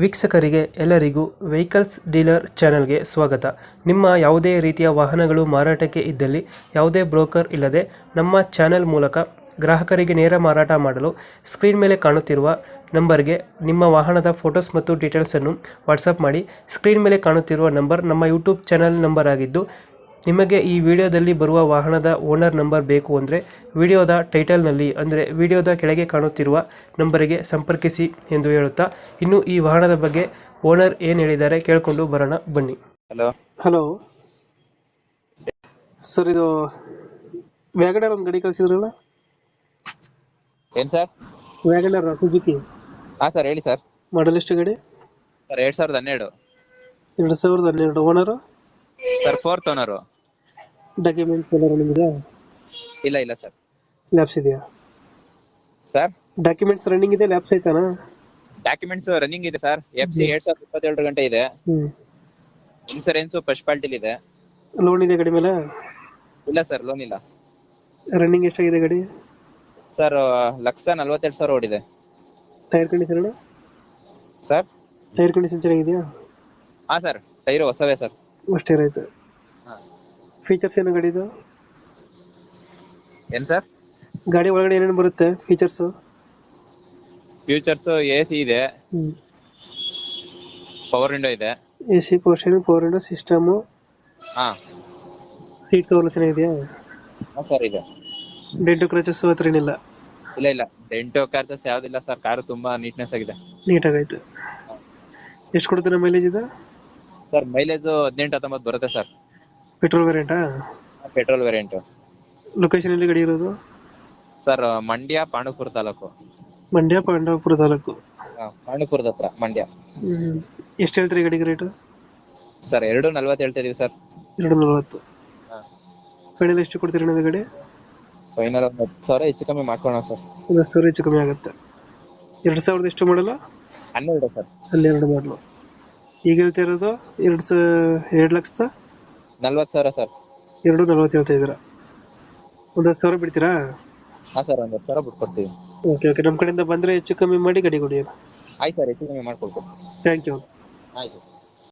ವೀಕ್ಷಕರಿಗೆ ಎಲ್ಲರಿಗೂ vehicles dealer ಚಾನೆಲ್ಗೆ ಸ್ವಾಗತ. ನಿಮ್ಮ ಯಾವುದೇ ರೀತಿಯ ವಾಹನಗಳು ಮಾರಾಟಕ್ಕೆ ಇದ್ದಲ್ಲಿ ಯಾವುದೇ ಬ್ರೋಕರ್ ಇಲ್ಲದೆ ನಮ್ಮ ಚಾನೆಲ್ ಮೂಲಕ ಗ್ರಾಹಕರಿಗೆ ನೇರ ಮಾರಾಟ ಮಾಡಲು ಸ್ಕ್ರೀನ್ ಮೇಲೆ ಕಾಣುತ್ತಿರುವ ನಂಬರ್ಗೆ ನಿಮ್ಮ ವಾಹನದ ಫೋಟೋಸ್ ಮತ್ತು ಡೀಟೇಲ್ಸನ್ನು ವಾಟ್ಸಪ್ ಮಾಡಿ. ಸ್ಕ್ರೀನ್ ಮೇಲೆ ಕಾಣುತ್ತಿರುವ ನಂಬರ್ ನಮ್ಮ ಯೂಟ್ಯೂಬ್ ಚಾನೆಲ್ ನಂಬರ್ ಆಗಿದ್ದು, ನಿಮಗೆ ಈ ವಿಡಿಯೋದಲ್ಲಿ ಬರುವ ವಾಹನದ ಓನರ್ ನಂಬರ್ ಬೇಕು ಅಂದರೆ ವಿಡಿಯೋದ ಟೈಟಲ್ನಲ್ಲಿ ಅಂದರೆ ವಿಡಿಯೋದ ಕೆಳಗೆ ಕಾಣುತ್ತಿರುವ ನಂಬರಿಗೆ ಸಂಪರ್ಕಿಸಿ ಎಂದು ಹೇಳುತ್ತಾ, ಇನ್ನು ಈ ವಾಹನದ ಬಗ್ಗೆ ಓನರ್ ಏನು ಹೇಳಿದ್ದಾರೆ ಕೇಳಿಕೊಂಡು ಬರೋಣ ಬನ್ನಿ. ಹಲೋ. ಹಲೋ ಸರ್, ಇದು ವ್ಯಾಗನರ್ ಒಂದು ಗಾಡಿ ಕಳಿಸಿದ್ರಲ್ಲ? ಏನ್ ಸರ್? ವ್ಯಾಗನರ್ ಸುಜುಕಿ. ಹಾ ಸರ್, ಹೇಳಿ ಸರ್. ಮಾಡಲ್ ಎಷ್ಟು ಗಾಡಿ? Sir 2012. 2012. Owner? Sir fourth owner. Documents ಎಲ್ಲ ರನ್ನಿಂಗ್ ಇದೆಯಾ? ಇಲ್ಲ ಸರ್. ಲ್ಯಾಪ್ಸ್ ಇದೆಯಾ? ಸರ್ ಡಾಕ್ಯುಮೆಂಟ್ಸ್ ರನ್ನಿಂಗ್ ಇದೆ, ಲ್ಯಾಪ್ಸ್ ಆಯ್ತಾನಾ? ಡಾಕ್ಯುಮೆಂಟ್ಸ್ ರನ್ನಿಂಗ್ ಇದೆ ಸರ್. FC 2022 ಗಂಟೆ ಇದೆ. ಇನ್ಸೂರೆನ್ಸ್ ಫಸ್ಟ್ ಪಾರ್ಟಿಲ್ ಇದೆ. ಲೋನ್ ಇದೆ ಗಾಡಿ ಮೇಲೆ? ಇಲ್ಲ ಸರ್, ಲೋನ್ ಇಲ್ಲ. ರನ್ನಿಂಗ್ ಎಷ್ಟಾಗಿದೆ ಗಾಡಿ? ಸರ್ 1,42,000 ಓಡಿದೆ. Tyre condition? Sir tyre condition ಚೆನ್ನಾಗಿದೆಯಾ? ಹಾ ಸರ್, ಟೈರು ಹೊಸವೇ ಸರ್. ಅಷ್ಟೇ ಆಯ್ತು. ಫೀಚರ್ಸ್ ಏನು ಗಾಡಿದು? ಏನ್ ಸರ್? ಗಾಡಿ ಒಳಗಡೆ ಏನೇನು ಬರುತ್ತೆ ಫೀಚರ್ಸ್? ಫ್ಯೂಚರ್ಸ್ AC ಇದೆ, ಪವರ್ ವಿಂಡೋ ಇದೆ. AC, power steering, power window system. ಹಾ ಸೀಟ್ ಕವರ್ ಚೆನ್ನಾಗಿದೆಯಾ? ಸರ್ ಇದೆ. ಡೆಂಟು ಕ್ರಚಸ್ ಹತ್ರ ಏನಿಲ್ಲ? ಇಲ್ಲ ಡೆಂಟೋ ಕಾರ್ಚಸ್ ಯಾವ್ದಿಲ್ಲ ಸರ್. ಕಾರು ತುಂಬಾ ನೀಟ್ನೆಸ್ ಆಗಿದೆ. ನೀಟಾಗೈತೆ. ಎಷ್ಟು ಕೊಡ್ತೀರಾ ಮೈಲೇಜ್ ಇದು? ಸರ್ ಮೈಲೇಜ್ 18-19 ಬರುತ್ತೆ ಸರ್. ಪೆಟ್ರೋಲ್ ವೇರಿಯಂಟಾ? Petrol variant. ಲೊಕೇಶನ್ ಎಲ್ಲಿ ಗಾಡಿ ಇರೋದು? ಸರ್ ಮಂಡ್ಯ, ಪಾಂಡವಪುರ ತಾಲೂಕು. ಮಂಡ್ಯ, ಪಾಂಡವಪುರ ತಾಲೂಕು. ಪಾಂಡವಪುರದ ಹತ್ರ ಮಂಡ್ಯ. ಎಷ್ಟು ಹೇಳ್ತೀರಿ ಗಾಡಿಗೆ ರೇಟು? ಸರ್ 2,40 ಹೇಳ್ತಾ ಇದೀವಿ ಸರ್. 2,40. ಫೈನಲ್ ಎಷ್ಟು ಕೊಡ್ತೀರಿ ಅನ್ನೋದು ಗಾಡಿ? ಫೈನಲ್ 10,000 ಹೆಚ್ಚು ಕಮ್ಮಿ ಮಾಡ್ಕೊಳ್ಳೋಣ ಸರ್. 10,000 ಹೆಚ್ಚು ಕಮ್ಮಿ ಆಗುತ್ತೆ. 2000 ಎಷ್ಟು ಮಾಡಲ್ಲ? 12 ಸರ್. 12 ಮಾಡಲು. ಈಗ ಹೇಳ್ತಾ ಇರೋದು 2,40,000 ಸರ್. 2,40 ಹೇಳ್ತಾ ಇದ್ದೀರಾ? ಒಂದು 10,000 ಬಿಡ್ತೀರಾ? ಹಾ ಸರ್, 10,000 ಬಿಟ್ಕೊಡ್ತೀವಿ. ಓಕೆ, ನಮ್ಮ ಕಡೆಯಿಂದ ಬಂದರೆ ಹೆಚ್ಚು ಕಮ್ಮಿ ಮಾಡಿ ಗಾಡಿ ಕೊಡಿ. ಆಯ್ತು ಸರ್, ಹೆಚ್ಚು ಕಮ್ಮಿ ಮಾಡ್ಕೊಡ್ತೀವಿ. Thank you. ಆಯ್ತು.